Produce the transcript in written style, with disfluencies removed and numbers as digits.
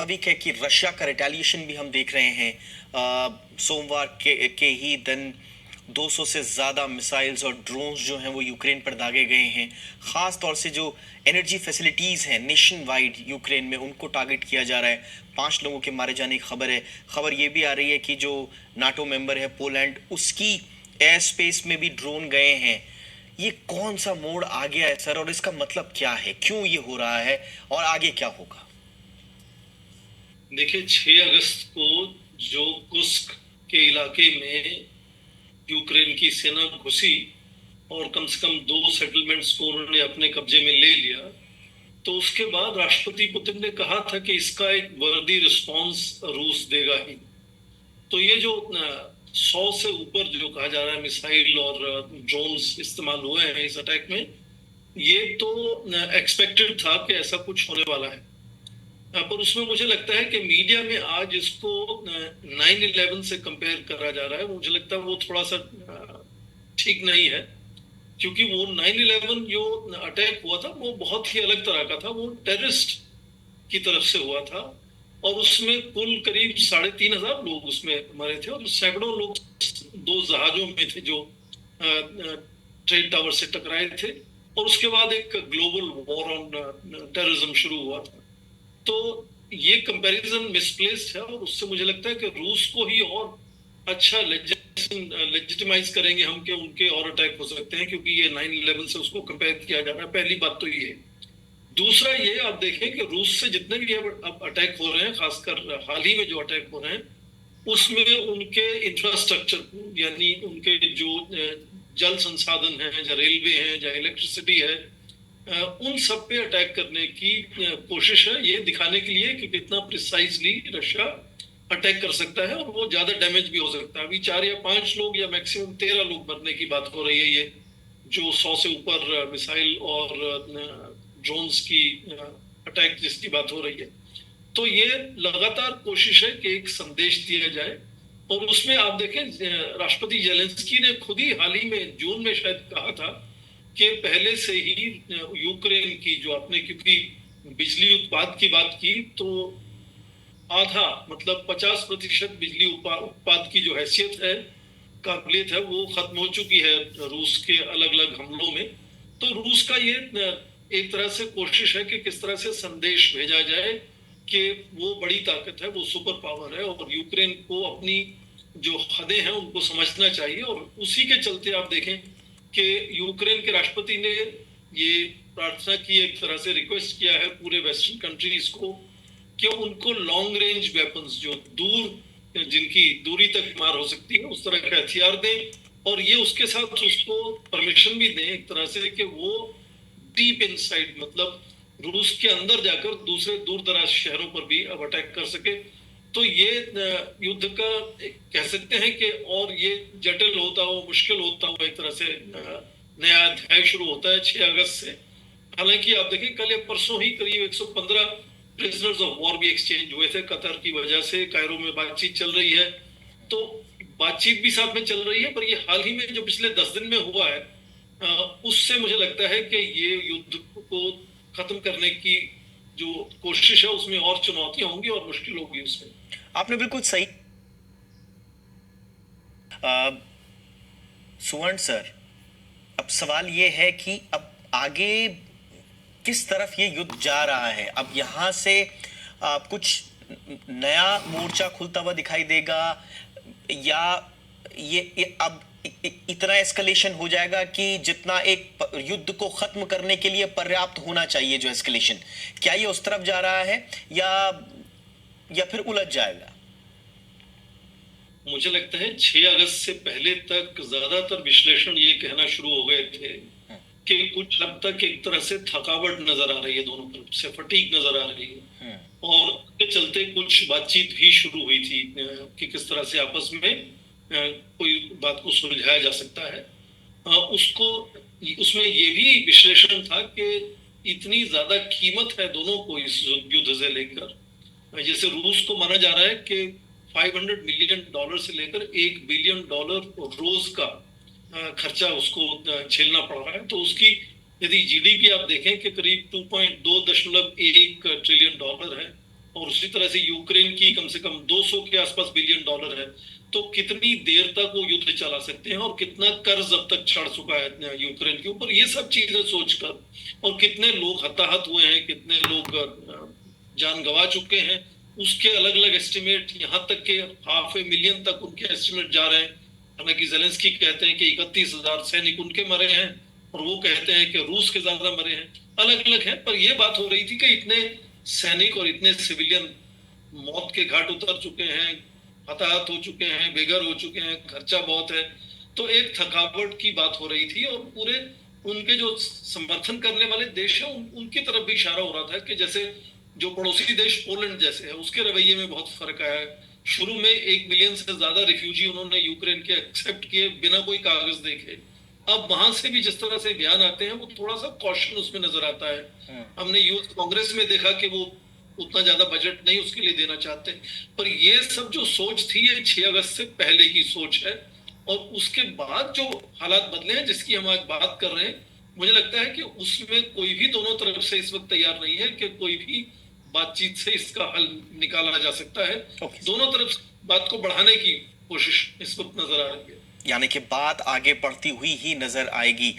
स्वाभाविक है कि रशिया का रिटेलिएशन भी हम देख रहे हैं। सोमवार के ही दिन 200 से ज़्यादा मिसाइल्स और ड्रोन्स जो हैं वो यूक्रेन पर दागे गए हैं। ख़ास तौर से जो एनर्जी फैसिलिटीज़ हैं नेशन वाइड यूक्रेन में, उनको टारगेट किया जा रहा है। 5 लोगों के मारे जाने की खबर है। खबर ये भी आ रही है कि जो नाटो मेंबर है पोलैंड, उसकी एयर स्पेस में भी ड्रोन गए हैं। ये कौन सा मोड़ आ गया है सर, और इसका मतलब क्या है, क्यों ये हो रहा है और आगे क्या होगा? देखिए, 6 अगस्त को जो कुस्क के इलाके में यूक्रेन की सेना घुसी और कम से कम 2 सेटलमेंट्स को उन्होंने अपने कब्जे में ले लिया, तो उसके बाद राष्ट्रपति पुतिन ने कहा था कि इसका एक वर्दी रिस्पॉन्स रूस देगा ही। तो ये जो 100 से ऊपर जो कहा जा रहा है मिसाइल और ड्रोन्स इस्तेमाल हुए हैं इस अटैक में, ये तो एक्सपेक्टेड था कि ऐसा कुछ होने वाला है। पर उसमें मुझे लगता है कि मीडिया में आज इसको 9/11 से कंपेयर करा जा रहा है। मुझे लगता है वो थोड़ा सा ठीक नहीं है, क्योंकि वो 9/11 जो अटैक हुआ था वो बहुत ही अलग तरह का था। वो टेररिस्ट की तरफ से हुआ था और उसमें कुल करीब 3,500 लोग उसमें मरे थे और सैकड़ों लोग 2 जहाजों में थे जो ट्रेड टावर से टकराए थे। और उसके बाद एक ग्लोबल वॉर ऑन टेररिज्म शुरू हुआ था। तो ये कंपैरिजन मिसप्लेस्ड है और उससे मुझे लगता है कि रूस को ही और अच्छा लेजिटिमाइज करेंगे हम कि उनके और अटैक हो सकते हैं, क्योंकि ये 9/11 से उसको कंपेयर किया जा रहा है। पहली बात तो ये है। दूसरा ये आप देखें कि रूस से जितने भी अब अटैक हो रहे हैं, खासकर हाल ही में जो अटैक हो रहे हैं, उसमें उनके इंफ्रास्ट्रक्चर यानी उनके जो जल संसाधन है, या रेलवे है, या इलेक्ट्रिसिटी है, उन सब पे अटैक करने की कोशिश है, ये दिखाने के लिए कि कितना प्रिसाइजली रशिया अटैक कर सकता है और वो ज्यादा डैमेज भी हो सकता है। अभी 4 या 5 लोग या मैक्सिमम 13 लोग मरने की बात हो रही है, ये जो 100 से ऊपर मिसाइल और ड्रोन्स की अटैक जिसकी बात हो रही है। तो ये लगातार कोशिश है कि एक संदेश दिया जाए। और उसमें आप देखें, राष्ट्रपति जेलेंस्की ने खुद ही हाल ही में जून में शायद कहा था कि पहले से ही यूक्रेन की जो आपने क्योंकि बिजली उत्पाद की बात की, तो आधा मतलब 50% बिजली उत्पाद की जो हैसियत है, काबिलियत है, वो खत्म हो चुकी है रूस के अलग अलग हमलों में। तो रूस का ये एक तरह से कोशिश है कि किस तरह से संदेश भेजा जाए कि वो बड़ी ताकत है, वो सुपर पावर है और यूक्रेन को अपनी जो हदें हैं उनको समझना चाहिए। और उसी के चलते आप देखें कि यूक्रेन के राष्ट्रपति ने ये प्रार्थना की, एक तरह से रिक्वेस्ट किया है पूरे वेस्टर्न कंट्रीज को कि उनको लॉन्ग रेंज वेपन्स, जो दूर जिनकी दूरी तक मार हो सकती है, उस तरह के हथियार दें। और ये उसके साथ उसको परमिशन भी दें एक तरह से कि वो डीप इनसाइड मतलब रूस के अंदर जाकर दूसरे दूर दराज शहरों पर भी अब अटैक कर सके। तो ये युद्ध का कह सकते हैं कि और ये जटिल होता हो, मुश्किल होता हो, एक तरह से नया अध्याय शुरू होता है 6 अगस्त से। हालांकि आप देखें, कल या परसों ही करीब 115 प्रिजनर्स ऑफ वॉर भी एक्सचेंज हुए थे कतर की वजह से। कायरो में बातचीत चल रही है, तो बातचीत भी साथ में चल रही है। पर ये हाल ही में जो पिछले 10 दिन में हुआ है, उससे मुझे लगता है कि ये युद्ध को खत्म करने की जो कोशिश है उसमें और चुनौतियां होंगी और मुश्किल होगी उसमें। आपने बिल्कुल सही। अ, सुवर्ण सर, अब सवाल ये है कि अब आगे किस तरफ ये युद्ध जा रहा है। अब यहाँ से कुछ नया मोर्चा खुलता हुआ दिखाई देगा, या ये अब इतना एस्केलेशन हो जाएगा कि जितना एक युद्ध को खत्म करने के लिए पर्याप्त होना चाहिए जो एस्केलेशन, क्या ये उस तरफ जा रहा है या फिर उलझ जाएगा? मुझे लगता है 6 अगस्त से पहले तक ज्यादातर विश्लेषण ये कहना शुरू हो गए थे कि कुछ हद तक एक तरह से थकावट नजर आ रही है, दोनों तरफ से फटीग नजर आ रही है। और उसके चलते कुछ बातचीत भी शुरू हुई थी कि किस तरह से आपस में कोई बात को सुलझाया जा सकता है। उसको उसमें ये भी विश्लेषण था कि इतनी ज्यादा कीमत है दोनों को इस युद्ध से लेकर। जैसे रूस को माना जा रहा है कि $500 मिलियन से लेकर $1 बिलियन रोज का खर्चा उसको झेलना पड़ रहा है। तो उसकी यदि जीडीपी आप देखें कि करीब 2.2.1 ट्रिलियन डॉलर है, और उसी तरह से यूक्रेन की कम से कम 200 के आसपास बिलियन डॉलर है, तो कितनी देर तक वो युद्ध चला सकते हैं और कितना कर्ज अब तक चढ़ चुका है यूक्रेन के ऊपर, ये सब चीजें सोचकर, और कितने लोग हताहत हुए हैं, कितने लोग जान गंवा चुके हैं, उसके अलग अलग एस्टिमेट, यहाँ तक के 500,000 तक उनके एस्टिमेट जा रहे हैं। हालांकि जेलेंस्की कहते हैं कि 31,000 सैनिक उनके मरे हैं, और वो कहते हैं कि रूस के ज्यादा मरे हैं। अलग अलग है, पर ये बात हो रही थी कि इतने सैनिक और इतने सिविलियन मौत के घाट उतर चुके हैं, हताहत हो चुके हैं, बेघर हो चुके हैं, खर्चा बहुत है, तो एक थकावट की बात हो रही थी। और पूरे उनके जो समर्थन करने वाले देश हैं उनकी तरफ भी इशारा हो रहा था कि जैसे जो पड़ोसी देश पोलैंड जैसे है, उसके रवैये में बहुत फर्क आया है। शुरू में 1 मिलियन से ज्यादा रिफ्यूजी उन्होंने यूक्रेन के एक्सेप्ट किए बिना कोई कागज देखे। अब वहां से भी जिस तरह से बयान आते हैं, वो थोड़ा सा कॉशन उसमें नजर आता है। हमने यूथ कांग्रेस में देखा कि वो उतना ज्यादा बजट नहीं उसके लिए देना चाहते, पर ये सब जो सोच थी, ये 6 अगस्त से पहले की सोच है। और उसके बाद जो हालात बदले हैं जिसकी हम आज बात कर रहे हैं, मुझे लगता है कि उसमें कोई भी दोनों तरफ से इस वक्त तैयार नहीं है कि कोई भी बातचीत से इसका हल निकाला जा सकता है। Okay. दोनों तरफ बात को बढ़ाने की कोशिश इस वक्त नजर आ रही है। यानी कि बात आगे बढ़ती हुई ही नजर आएगी।